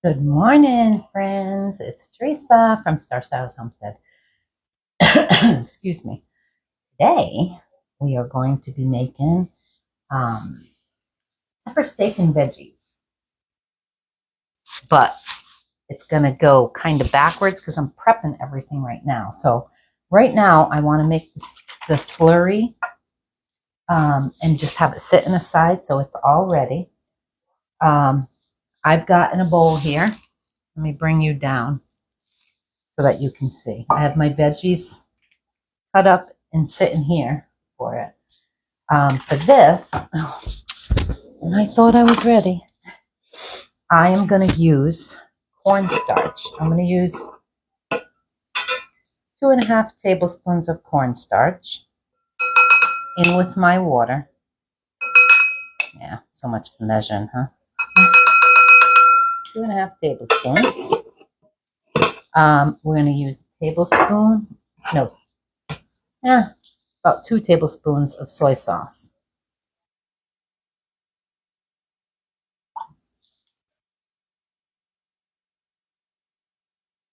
Good morning, friends. It's Teresa from Star Styles Homestead. Excuse me. Today, we are going to be making pepper steak and veggies. But it's going to go kind of backwards because I'm prepping everything right now. So right now, I want to make the slurry and just have it sitting aside so it's all ready. I've got in a bowl here. Let me bring you down so that you can see. I have my veggies cut up and sitting here for it. For this, and I thought I was ready, I am going to use cornstarch. I'm going to use 2.5 tablespoons of cornstarch in with my water. Yeah, so much for measuring, huh? 2.5 tablespoons. We're going to use a tablespoon, about 2 tablespoons of soy sauce.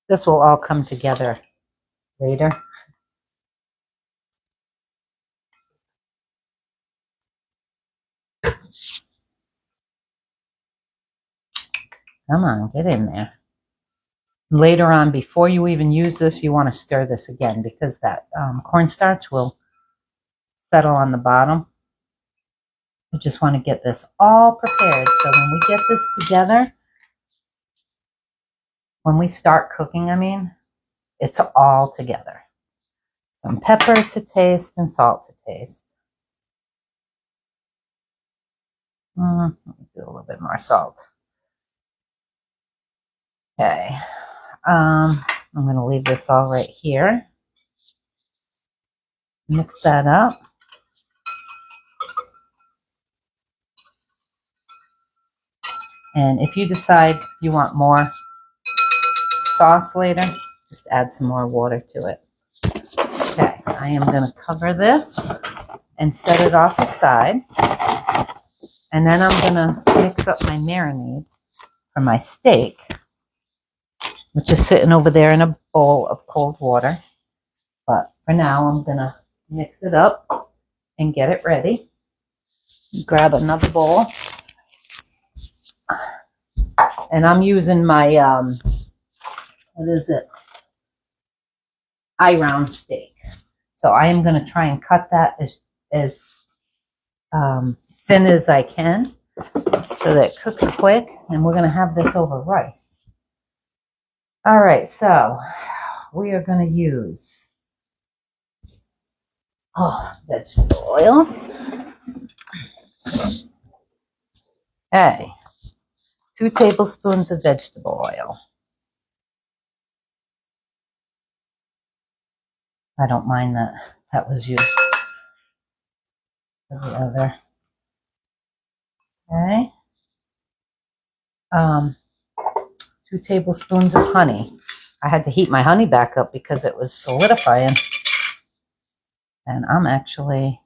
This will all come together later. Come on, get in there. Later on, before you even use this, you want to stir this again because that cornstarch will settle on the bottom. You just want to get this all prepared. So when we get this together, when we start cooking, it's all together. Some pepper to taste and salt to taste. Let me do a little bit more salt. Okay. I'm going to leave this all right here. Mix that up. And if you decide you want more sauce later, just add some more water to it. Okay, I am going to cover this and set it off aside. And then I'm going to mix up my marinade for my steak, which is sitting over there in a bowl of cold water. But for now, I'm going to mix it up and get it ready. Grab another bowl. And I'm using my, I-round steak. So I am going to try and cut that as thin as I can so that it cooks quick. And we're going to have this over rice. All right, so we are going to use vegetable oil. Okay, 2 tablespoons of vegetable oil. I don't mind that was used for the other. Okay. 2 tablespoons of honey. I had to heat my honey back up because it was solidifying. And I'm actually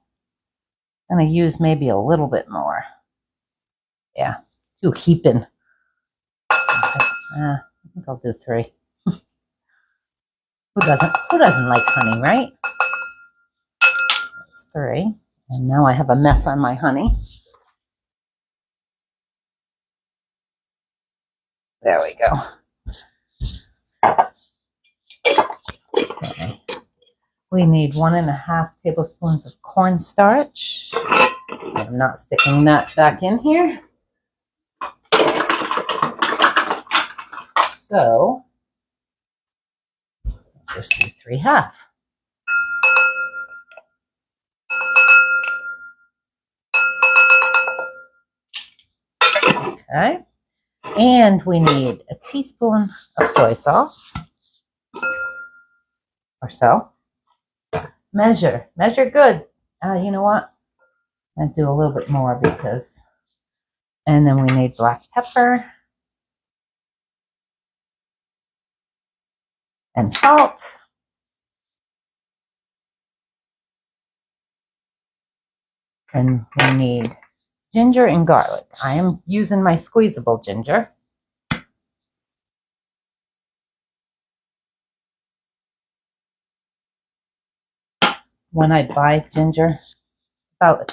going to use maybe a little bit more. Yeah, 2 heaping. I think I'll do 3. Who doesn't like honey, right? That's 3. And now I have a mess on my honey. There we go. Okay. We need 1.5 tablespoons of cornstarch. I'm not sticking that back in here. So, just do 3/2. Okay. And we need a teaspoon of soy sauce or so. Measure good. You know what? I'll do a little bit more because, and then we need black pepper and salt. And we need ginger and garlic. I am using my squeezable ginger. when I buy ginger, about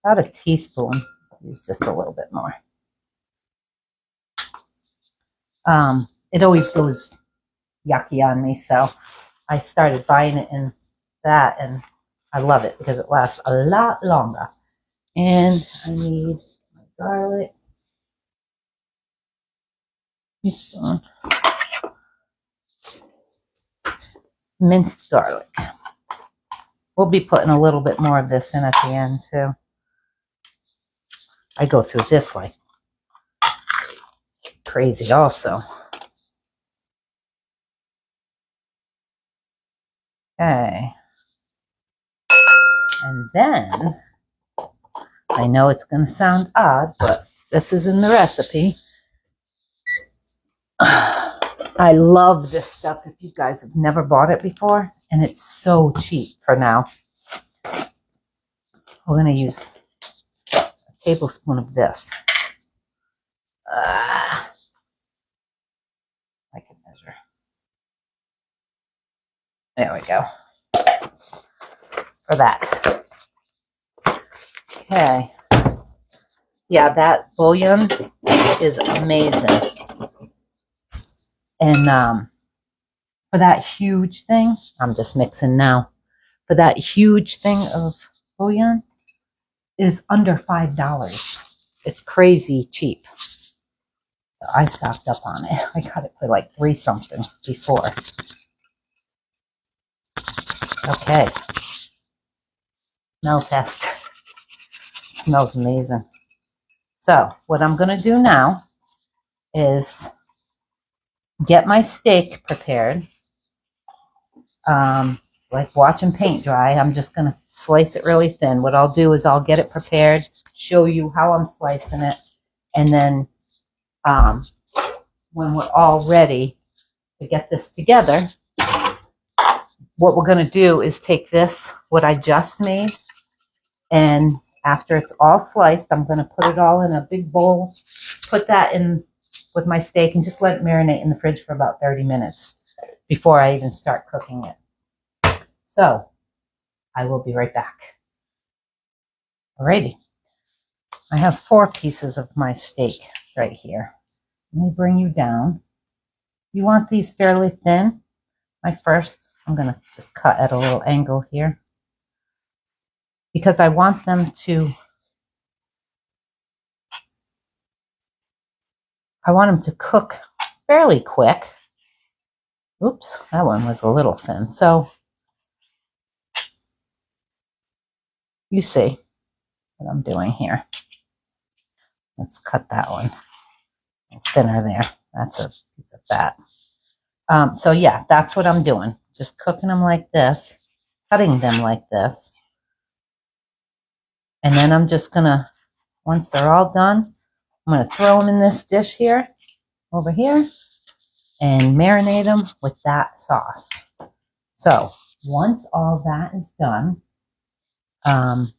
a teaspoon. Use just a little bit more. It always goes yucky on me, so I started buying it in that, and I love it because it lasts a lot longer. And I need my garlic. Teaspoon. Minced garlic. We'll be putting a little bit more of this in at the end too. I go through this like crazy also. Okay. And then, I know it's going to sound odd, but this is in the recipe. I love this stuff if you guys have never bought it before, and it's so cheap for now. We're going to use a tablespoon of this. I can measure. There we go. For that. Okay. Yeah, that bouillon is amazing. And for that huge thing, I'm just mixing now. For that huge thing of bouillon is under $5. It's crazy cheap. So I stocked up on it. I got it for like $3 something before. Okay. Smell test. Smells amazing. So what I'm going to do now is get my steak prepared. Like watching paint dry. I'm just going to slice it really thin. What I'll do is I'll get it prepared, show you how I'm slicing it, and then when we're all ready to get this together, what we're going to do is take this, what I just made, and after it's all sliced, I'm going to put it all in a big bowl, put that in with my steak, and just let it marinate in the fridge for about 30 minutes before I even start cooking it. So I will be right back. Alrighty. I have 4 pieces of my steak right here. Let me bring you down. You want these fairly thin. I'm going to just cut at a little angle here because I want them to cook fairly quick. Oops, that one was a little thin. So you see what I'm doing here. Let's cut that one thinner there. That's a piece of fat. So yeah, that's what I'm doing. Just cooking them like this, cutting them like this. And then I'm just going to, once they're all done, I'm going to throw them in this dish here, over here, and marinate them with that sauce. So once all that is done, I'll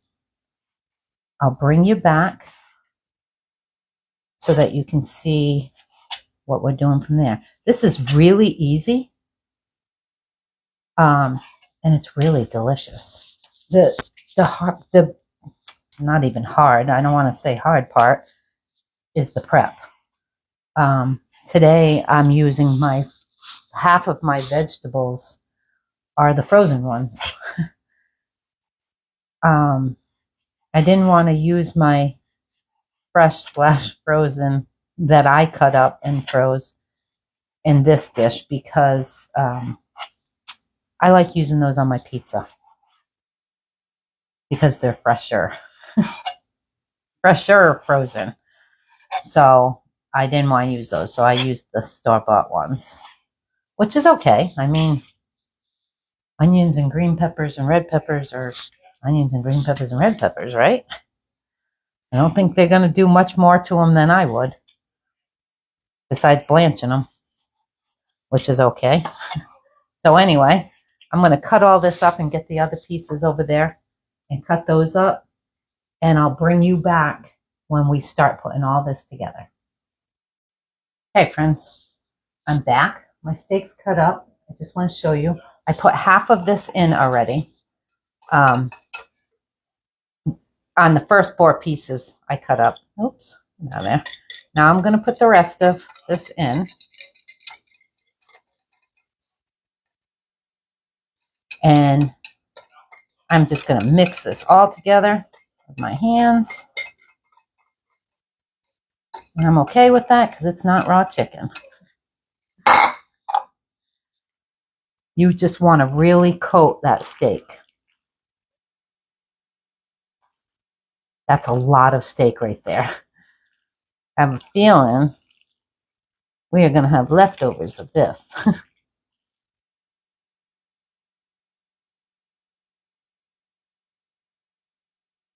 bring you back so that you can see what we're doing from there. This is really easy, and it's really delicious. The not even hard, I don't want to say hard part, is the prep. Today I'm using half of my vegetables are the frozen ones. I didn't want to use my fresh/frozen that I cut up and froze in this dish because I like using those on my pizza because they're fresher frozen. So I didn't want to use those, so I used the store-bought ones, which is okay. I mean, onions and green peppers and red peppers are onions and green peppers and red peppers, right? I don't think they're going to do much more to them than I would, besides blanching them, which is okay. So anyway, I'm going to cut all this up and get the other pieces over there and cut those up, and I'll bring you back when we start putting all this together. Okay, friends, I'm back. My steak's cut up. I just want to show you. I put half of this in already. Um, on the first 4 pieces I cut up. Oops, down there. Now I'm going to put the rest of this in. And I'm just going to mix this all together with my hands. And I'm okay with that because it's not raw chicken. You just want to really coat that steak. That's a lot of steak right there. I have a feeling we are going to have leftovers of this.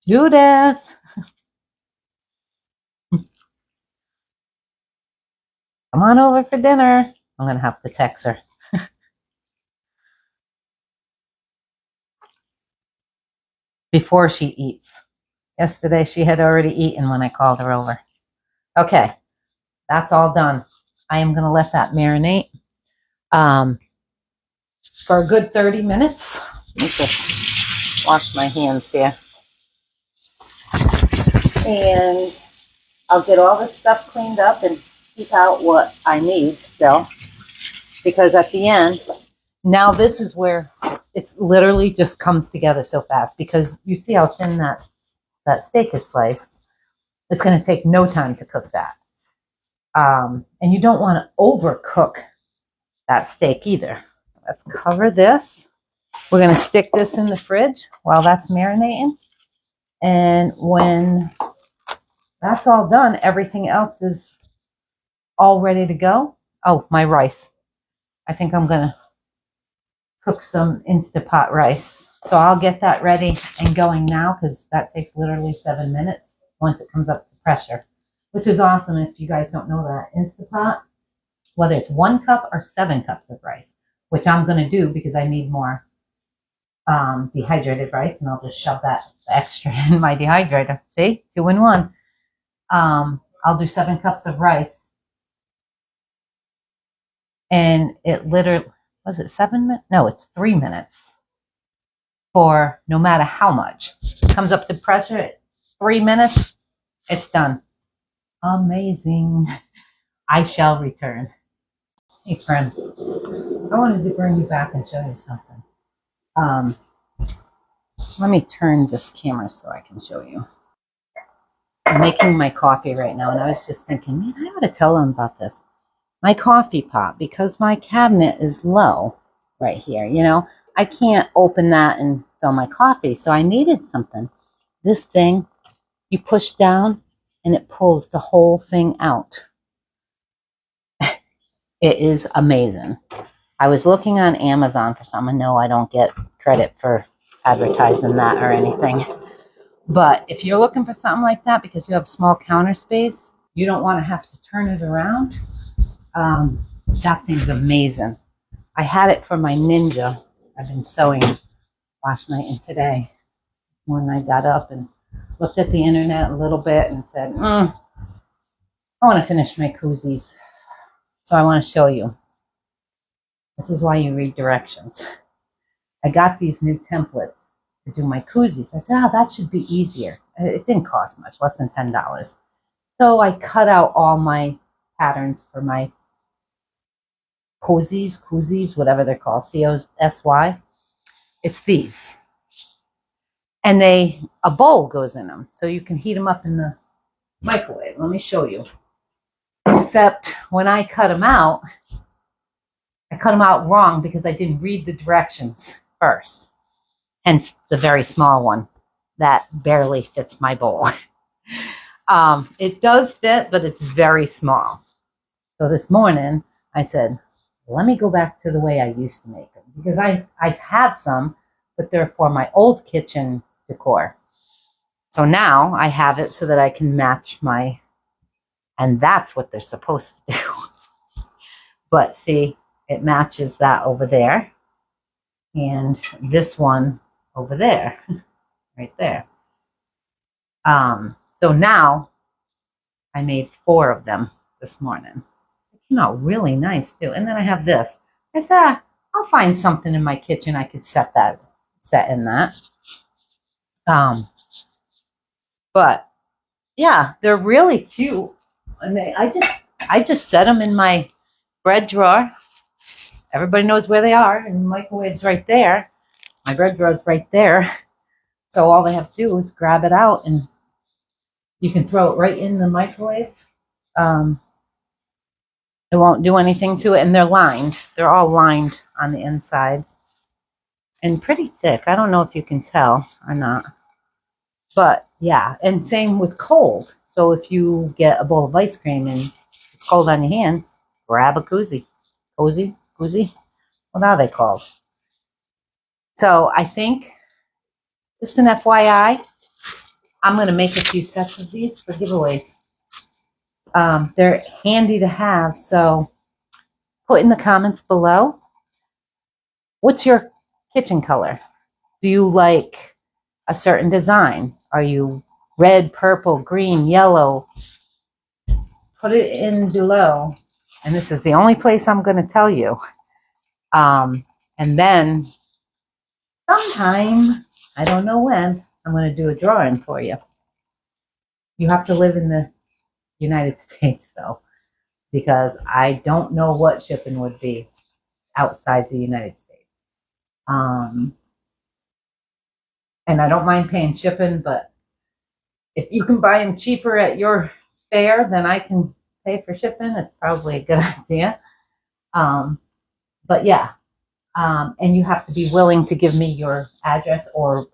Judith, come on over for dinner. I'm going to have to text her. Before she eats. Yesterday she had already eaten when I called her over. Okay, that's all done. I am going to let that marinate for a good 30 minutes. Let me just wash my hands here. And I'll get all this stuff cleaned up and keep out what I need still. Because at the end, now this is where it's literally just comes together so fast. Because you see how thin that steak is sliced. It's going to take no time to cook that. And you don't want to overcook that steak either. Let's cover this. We're going to stick this in the fridge while that's marinating. And when that's all done, everything else is all ready to go. Oh, my rice. I think I'm going to cook some Instapot rice. So I'll get that ready and going now because that takes literally 7 minutes once it comes up to pressure, which is awesome. If you guys don't know that, Instapot, whether it's 1 cup or 7 cups of rice, which I'm going to do because I need more dehydrated rice, and I'll just shove that extra in my dehydrator. See, 2 in 1. I'll do 7 cups of rice, and it literally, was it 7 minutes? No, it's 3 minutes for no matter how much. It comes up to pressure, 3 minutes, it's done. Amazing. I shall return. Hey friends, I wanted to bring you back and show you something. Let me turn this camera so I can show you. I'm making my coffee right now, and I was just thinking, man, I ought to tell them about this. My coffee pot, because my cabinet is low right here, you know, I can't open that and fill my coffee, so I needed something. This thing, you push down, and it pulls the whole thing out. It is amazing. I was looking on Amazon for something. No, I don't get credit for advertising that or anything. But if you're looking for something like that because you have small counter space, you don't want to have to turn it around, that thing's amazing. I had it for my Ninja. I've been sewing last night and today. When I got up and looked at the internet a little bit and said, I want to finish my koozies. So I want to show you. This is why you read directions. I got these new templates to do my koozies. I said, that should be easier. It didn't cost much, less than $10. So I cut out all my patterns for my koozies, whatever they're called, C-O-S-Y. It's these. And a bowl goes in them, so you can heat them up in the microwave. Let me show you. Except when I cut them out wrong because I didn't read the directions first. Hence the very small one that barely fits my bowl. It does fit, but it's very small. So this morning I said, let me go back to the way I used to make them because I have some, but they're for my old kitchen decor. So now I have it so that I can match and that's what they're supposed to do. But see, it matches that over there and this one over there, right there. So now I made 4 of them this morning. It came out really nice too. And then I have this. I said, I'll find something in my kitchen I could set set in that. But yeah, they're really cute. I mean, I just set them in my bread drawer. Everybody knows where they are, and the microwave's right there. My bread drawer's right there. So all they have to do is grab it out, and you can throw it right in the microwave. It won't do anything to it, and they're lined. They're all lined on the inside and pretty thick. I don't know if you can tell or not. But yeah, and same with cold. So if you get a bowl of ice cream and it's cold on your hand, grab a koozie. Koozie? What are they called? So I think, just an FYI, I'm going to make a few sets of these for giveaways. They're handy to have, so put in the comments below, what's your kitchen color? Do you like a certain design? Are you red, purple, green, yellow? Put it in below, and this is the only place I'm going to tell you. And then sometime, I don't know when, I'm going to do a drawing for you. You have to live in the United States, though, because I don't know what shipping would be outside the United States. And I don't mind paying shipping, but if you can buy them cheaper at your fair than I can pay for shipping, it's probably a good idea. But yeah, and you have to be willing to give me your address or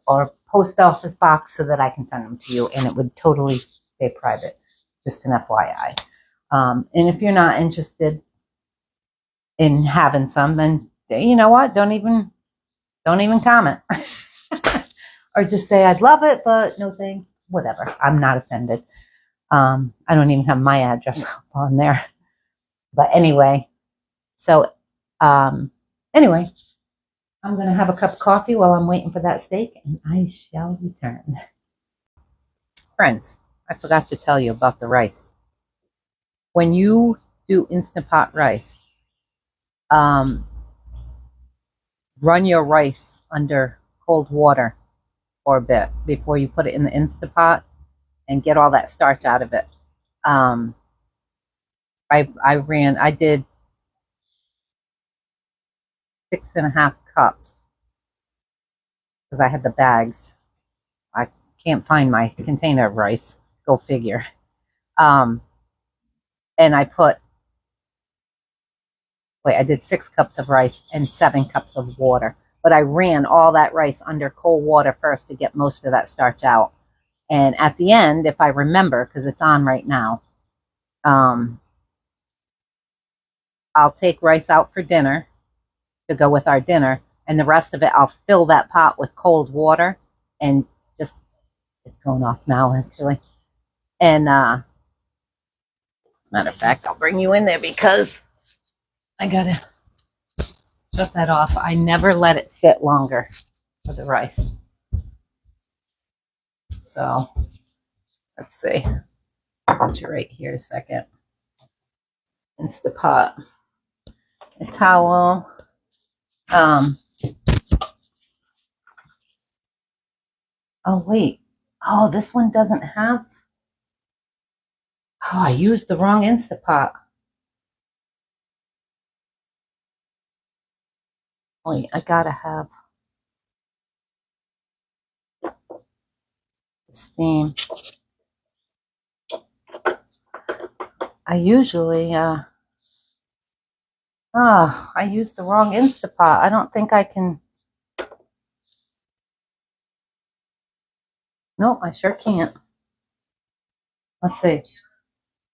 post office box so that I can send them to you, and it would totally stay private, just an FYI. And if you're not interested in having some, then you know what? Don't even comment. Or just say I'd love it, but no thanks. Whatever. I'm not offended. I don't even have my address on there. But anyway, so anyway, I'm going to have a cup of coffee while I'm waiting for that steak, and I shall return. Friends, I forgot to tell you about the rice. When you do Instant Pot rice, run your rice under cold water for a bit before you put it in the Instant Pot and get all that starch out of it. I did 6.5 cups because I had the bags. I can't find my container of rice. Go figure. And I did 6 cups of rice and 7 cups of water. But I ran all that rice under cold water first to get most of that starch out. And at the end, if I remember, because it's on right now, I'll take rice out for dinner to go with our dinner, and the rest of it I'll fill that pot with cold water, and just, it's going off now actually. And as a matter of fact, I'll bring you in there because I gotta shut that off. I never let it sit longer for the rice. So let's see. I'll put you right here a second. Instapot. A towel. Oh wait. Oh, this one doesn't have. Oh, I used the wrong Instapot. Wait, I gotta have the steam. I usually, I used the wrong Instapot. I don't think I can. No, I sure can't. Let's see.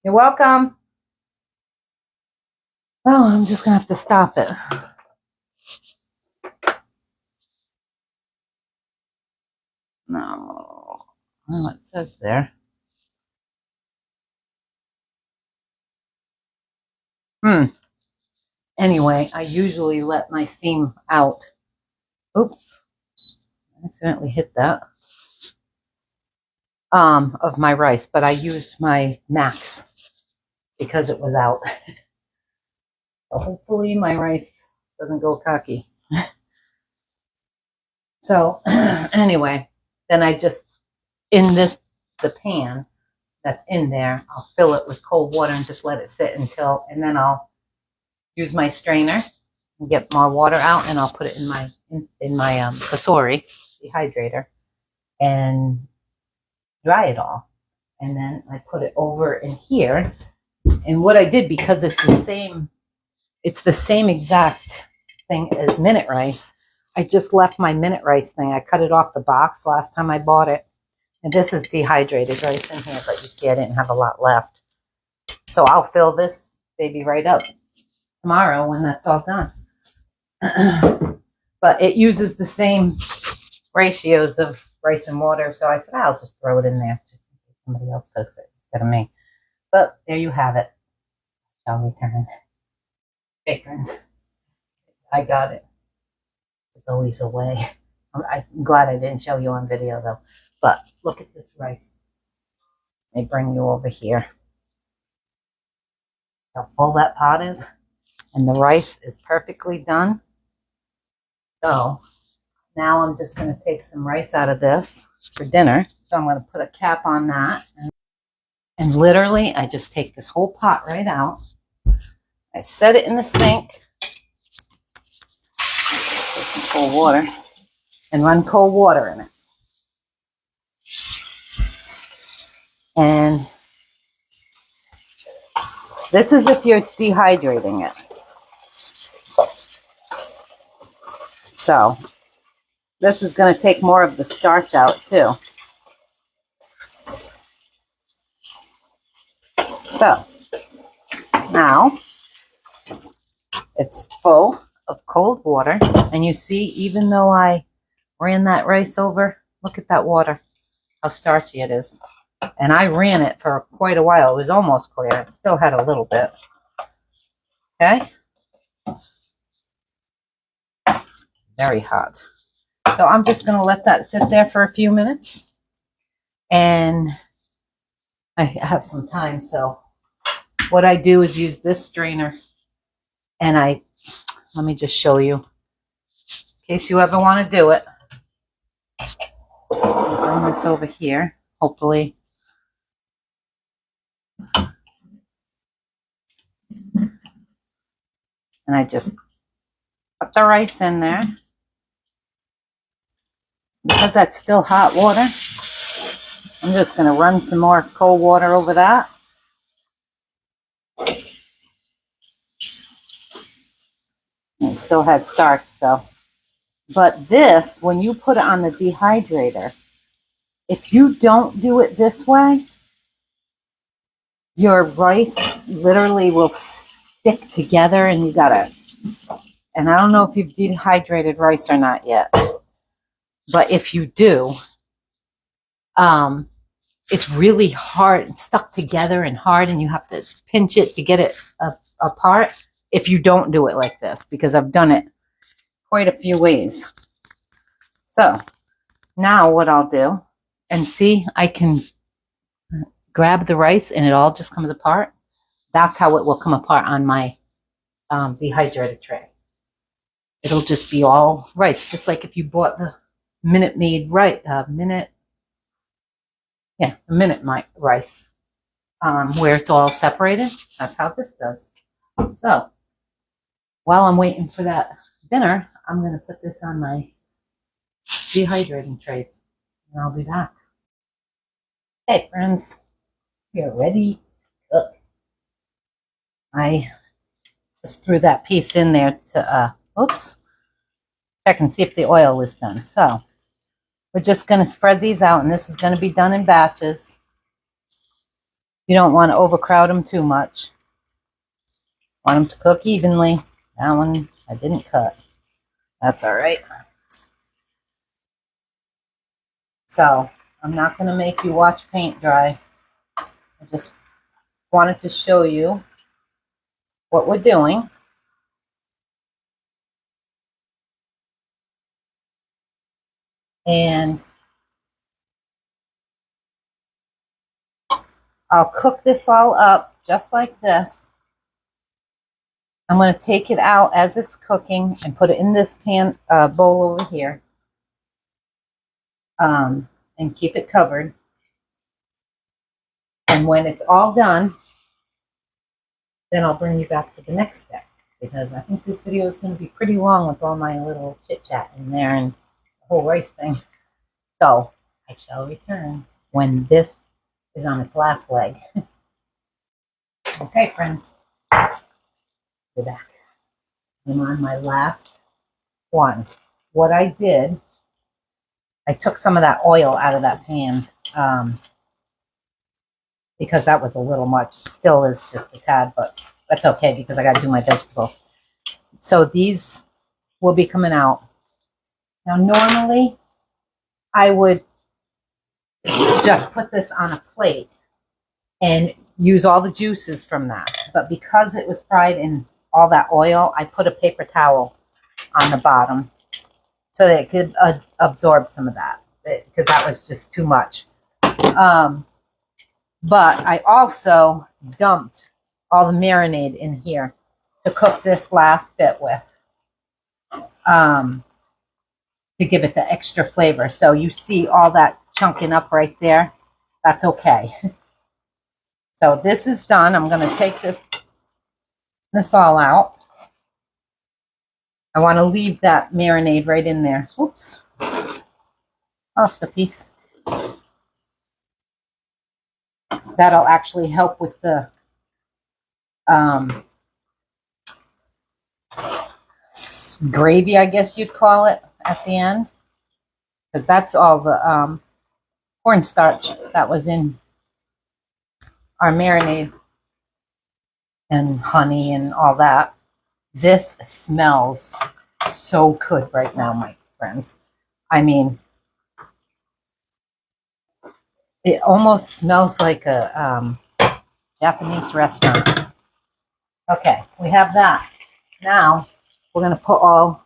You're welcome. Oh, I'm just gonna have to stop it. No. Oh, it says there. Anyway, I usually let my steam out. Oops. I accidentally hit that. Of my rice, but I used my max because it was out. So hopefully my rice doesn't go cocky. So anyway, then I just, in the pan that's in there, I'll fill it with cold water and just let it sit until, and then I'll use my strainer and get more water out, and I'll put it in my SLURRY dehydrator and dry it all. And then I put it over in here. And what I did, because it's the same exact thing as minute rice, I just left my minute rice thing. I cut it off the box last time I bought it. And this is dehydrated rice in here, but you see I didn't have a lot left. So I'll fill this baby right up tomorrow when that's all done. But it uses the same ratios of rice and water, so I said I'll just throw it in there just in case somebody else cooks it instead of me. But there you have it. Shall return. Okay, friends, I got it. There's always a way. I'm glad I didn't show you on video though. But look at this rice. Let me bring you over here. How full that pot is, and the rice is perfectly done. So now I'm just going to take some rice out of this for dinner. So I'm going to put a cap on that. And literally, I just take this whole pot right out. I set it in the sink. Put some cold water. And run cold water in it. And this is if you're dehydrating it. So this is going to take more of the starch out too. So now it's full of cold water, and you see, even though I ran that rice over, look at that water, how starchy it is. And I ran it for quite a while. It was almost clear. It still had a little bit. Okay? Very hot. So I'm just going to let that sit there for a few minutes. And I have some time, so what I do is use this strainer, and let me just show you, in case you ever want to do it. I'll bring this over here, hopefully. And I just put the rice in there. Because that's still hot water, I'm just going to run some more cold water over that. It still had starch, so. But this, when you put it on the dehydrator, if you don't do it this way, your rice literally will stick together, and you gotta, and I don't know if you've dehydrated rice or not yet, but if you do, it's really hard and stuck together and hard, and you have to pinch it to get it apart if you don't do it like this, because I've done it quite a few ways. So now what I'll do, and see, I can grab the rice and it all just comes apart. That's how it will come apart on my dehydrated tray. It'll just be all rice, just like if you bought the Minute Maid rice, Minute rice, where it's all separated. That's how this does. So while I'm waiting for that dinner, I'm going to put this on my dehydrating trays, and I'll be back. Hey friends, we are ready to cook. I just threw that piece in there to, check and see if the oil was done. So we're just going to spread these out, and this is going to be done in batches. You don't want to overcrowd them too much. Want them to cook evenly. That one I didn't cut. That's all right. So I'm not going to make you watch paint dry. I just wanted to show you what we're doing. And I'll cook this all up just like this. I'm going to take it out as it's cooking and put it in this pan bowl over here. and keep it covered. And when it's all done, then I'll bring you back to the next step, because I think this video is going to be pretty long with all my little chit chat in there and the whole rice thing. So I shall return when this is on its last leg. Okay, friends, we're back. I'm on my last one. What I did, I took some of that oil out of that pan because that was a little much. Still is just a tad, but that's okay because I got to do my vegetables. So these will be coming out. Now, normally I would just put this on a plate and use all the juices from that. But because it was fried in all that oil, I put a paper towel on the bottom so that it could absorb some of that, because that was just too much. But I also dumped all the marinade in here to cook this last bit with, to give it the extra flavor. So you see all that chunking up right there. That's okay. So this is done. I'm going to take this all out. I want to leave that marinade right in there. Oops. Lost a piece. That'll actually help with the gravy, I guess you'd call it, at the end. Because that's all the cornstarch that was in our marinade and honey and all that. This smells so good right now, my friends. I mean, it almost smells like a Japanese restaurant. Okay, we have that. Now we're going to put all,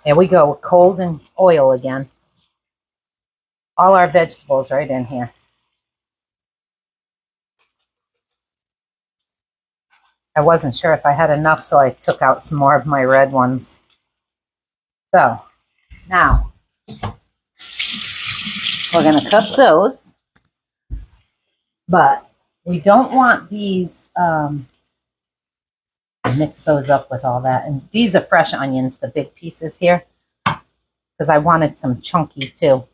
there we go, cold and oil again. All our vegetables right in here. I wasn't sure if I had enough, so I took out some more of my red ones. So now we're going to cook those, but we don't want these, mix those up with all that. And these are fresh onions, the big pieces here, because I wanted some chunky too.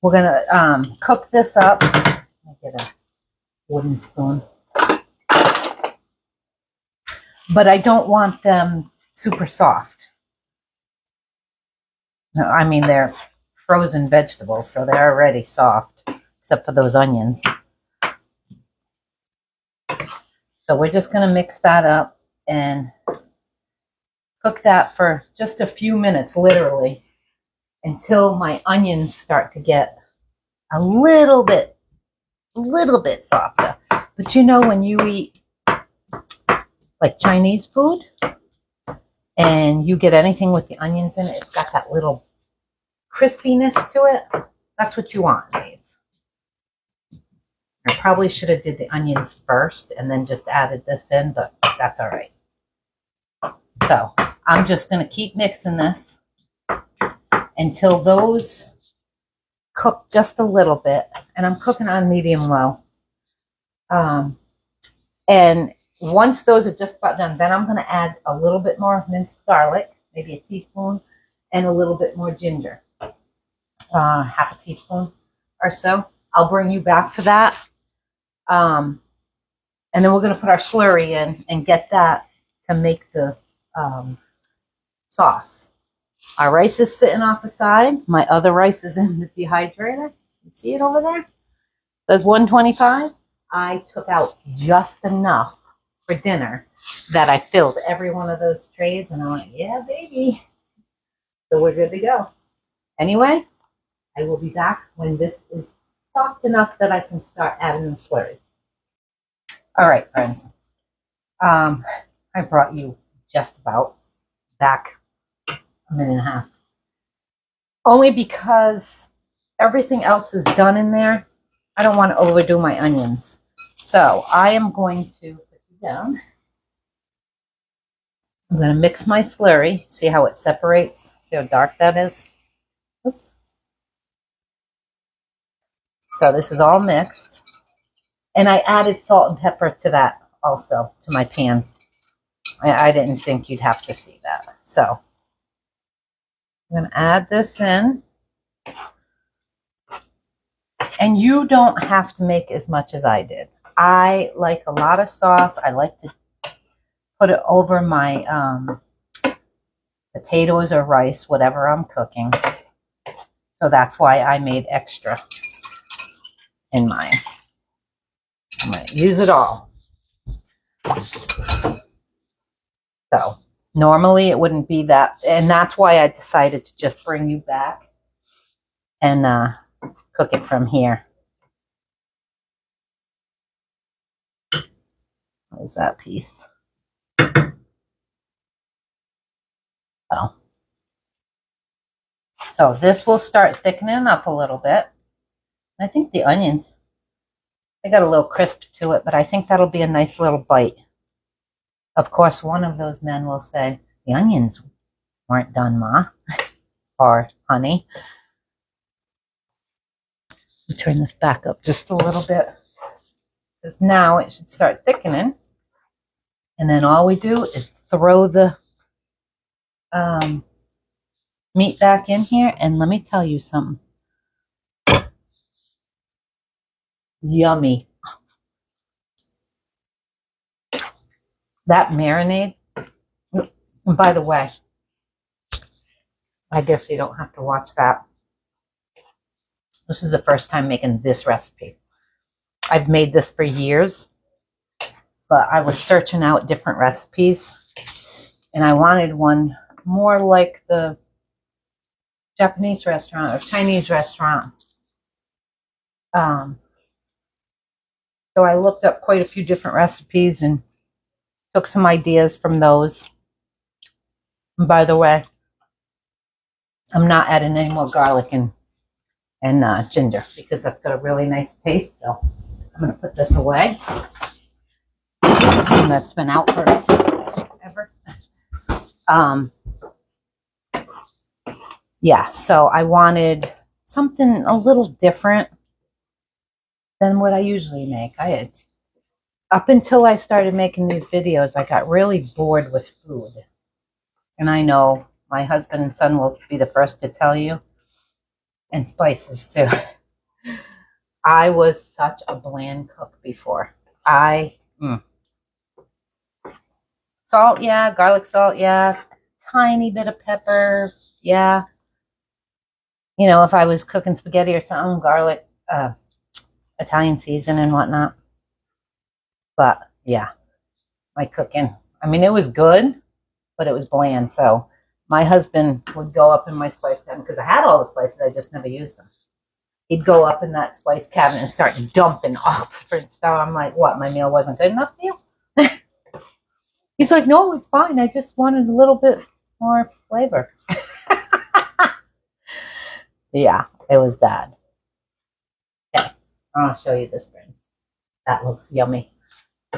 We're going to cook this up. Let me get a wooden spoon. But I don't want them super soft. No, I mean, they're frozen vegetables, so they're already soft, except for those onions. So we're just going to mix that up and cook that for just a few minutes, literally, until my onions start to get a little bit softer. But you know, when you eat like Chinese food and you get anything with the onions in it, it's got that little crispiness to it. That's what you want in these. I probably should have did the onions first and then just added this in, but that's all right. So I'm just going to keep mixing this until those cook just a little bit. And I'm cooking on medium low. And once those are just about done, then I'm going to add a little bit more minced garlic, maybe a teaspoon, and a little bit more ginger, half a teaspoon or so. I'll bring you back for that. And then we're going to put our slurry in and get that to make the sauce. Our rice is sitting off the side. My other rice is in the dehydrator. You see it over there? It says 125. I took out just enough for dinner that I filled every one of those trays, and I'm like, yeah, baby. So we're good to go. Anyway, I will be back when this is soft enough that I can start adding the slurry. All right, friends. I brought you just about back a minute and a half. Only because everything else is done in there. I don't want to overdo my onions. So I am going to put you down. I'm going to mix my slurry. See how it separates? See how dark that is? Oops. So this is all mixed. And I added salt and pepper to that also, to my pan. I didn't think you'd have to see that. So I'm going to add this in. And you don't have to make as much as I did. I like a lot of sauce. I like to put it over my potatoes or rice, whatever I'm cooking. So that's why I made extra in mine. I'm going to use it all. So normally it wouldn't be that. And that's why I decided to just bring you back and cook it from here. What is that piece? Oh. So this will start thickening up a little bit. I think the onions, they got a little crisp to it, but I think that'll be a nice little bite. Of course, one of those men will say, the onions weren't done, Ma, or honey. Let me turn this back up just a little bit, because now it should start thickening. And then all we do is throw the meat back in here, and let me tell you something. Yummy. That marinade, and by the way, I guess you don't have to watch that. This is the first time making this recipe. I've made this for years, but I was searching out different recipes, and I wanted one more like the Japanese restaurant or Chinese restaurant. So I looked up quite a few different recipes and took some ideas from those. And by the way, I'm not adding any more garlic and ginger because that's got a really nice taste. So I'm going to put this away. And that's been out forever. Yeah, so I wanted something a little different than what I usually make. Up until I started making these videos, I got really bored with food. And I know my husband and son will be the first to tell you, and spices too. I was such a bland cook before. Salt, yeah. Garlic salt, yeah. Tiny bit of pepper, yeah. You know, if I was cooking spaghetti or something, garlic, Italian season and whatnot. But yeah, my cooking, I mean, it was good, but it was bland. So my husband would go up in my spice cabinet because I had all the spices, I just never used them. He'd go up in that spice cabinet and start dumping all different stuff. I'm like, what, my meal wasn't good enough for you? He's like, no, it's fine. I just wanted a little bit more flavor. Yeah, it was bad. Okay, I want to show you this, friends. That looks yummy.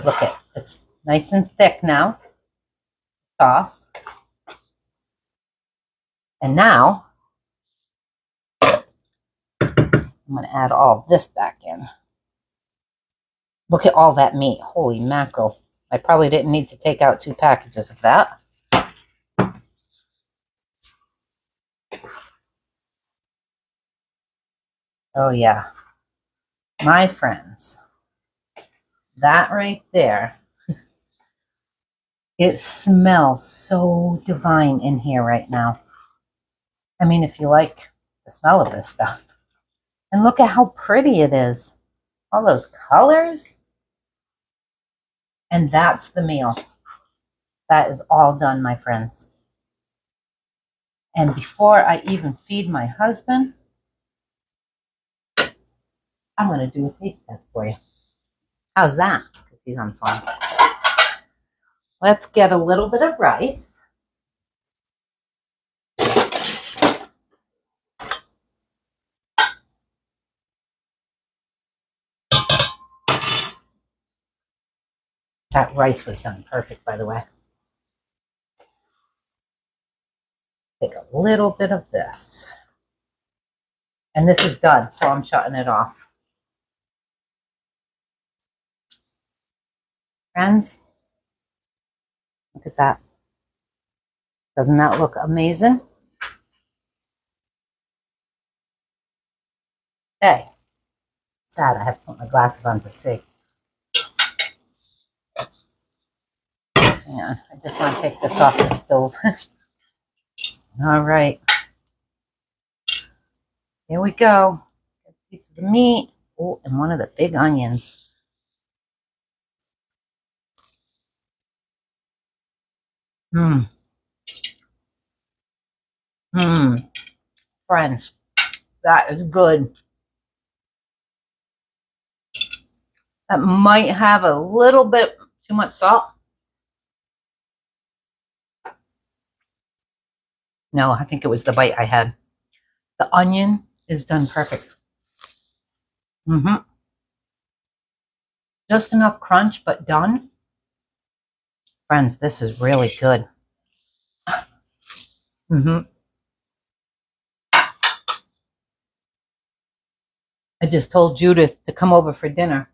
Look at it. It's nice and thick now. Sauce. And now I'm going to add all this back in. Look at all that meat. Holy mackerel. I probably didn't need to take out 2 packages of that. Oh yeah. My friends, that right there, it smells so divine in here right now. I mean, if you like the smell of this stuff. And look at how pretty it is. All those colors. And that's the meal. That is all done, my friends. And before I even feed my husband, I'm going to do a taste test for you. How's that? Because he's on fire. Let's get a little bit of rice. That rice was done perfect, by the way. Take a little bit of this. And this is done, so I'm shutting it off. Friends, look at that. Doesn't that look amazing? Okay. Sad I have to put my glasses on to see. Hang on, I just want to take this off the stove. All right. Here we go. A piece of the meat. Oh, and one of the big onions. Mmm. Mmm. Friends, that is good. That might have a little bit too much salt. No, I think it was the bite I had. The onion is done perfect. Just enough crunch, but done. Friends, this is really good. I just told Judith to come over for dinner,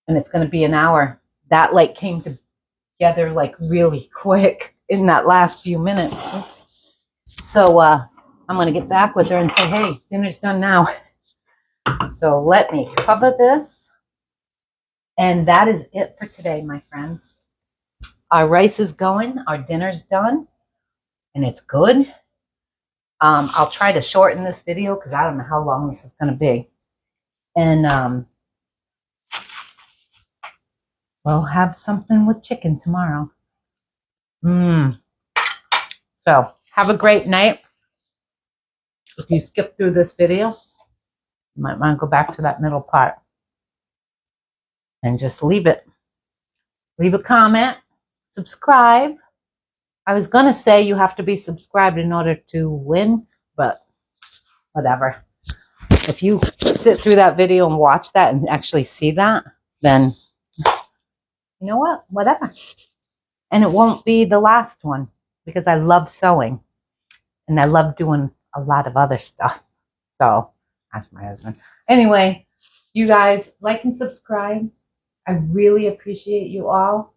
and it's going to be an hour. That like came together like really quick in that last few minutes. Oops. So I'm going to get back with her and say, hey, dinner's done now. So let me cover this. And that is it for today, my friends. Our rice is going. Our dinner's done. And it's good. I'll try to shorten this video because I don't know how long this is going to be. And we'll have something with chicken tomorrow. So have a great night. If you skip through this video, you might want to go back to that middle part and just leave it. Leave a comment, subscribe. I was going to say you have to be subscribed in order to win, but whatever. If you sit through that video and watch that and actually see that, then you know what? Whatever. And it won't be the last one because I love sewing and I love doing a lot of other stuff. So ask my husband. Anyway, you guys like and subscribe. I really appreciate you all.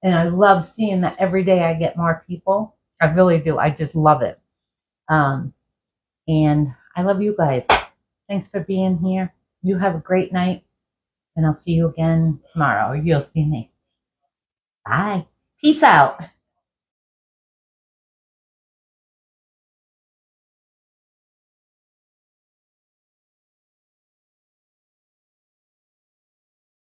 And I love seeing that every day I get more people. I really do. I just love it. And I love you guys. Thanks for being here. You have a great night. And I'll see you again tomorrow. Or you'll see me. Bye. Peace out.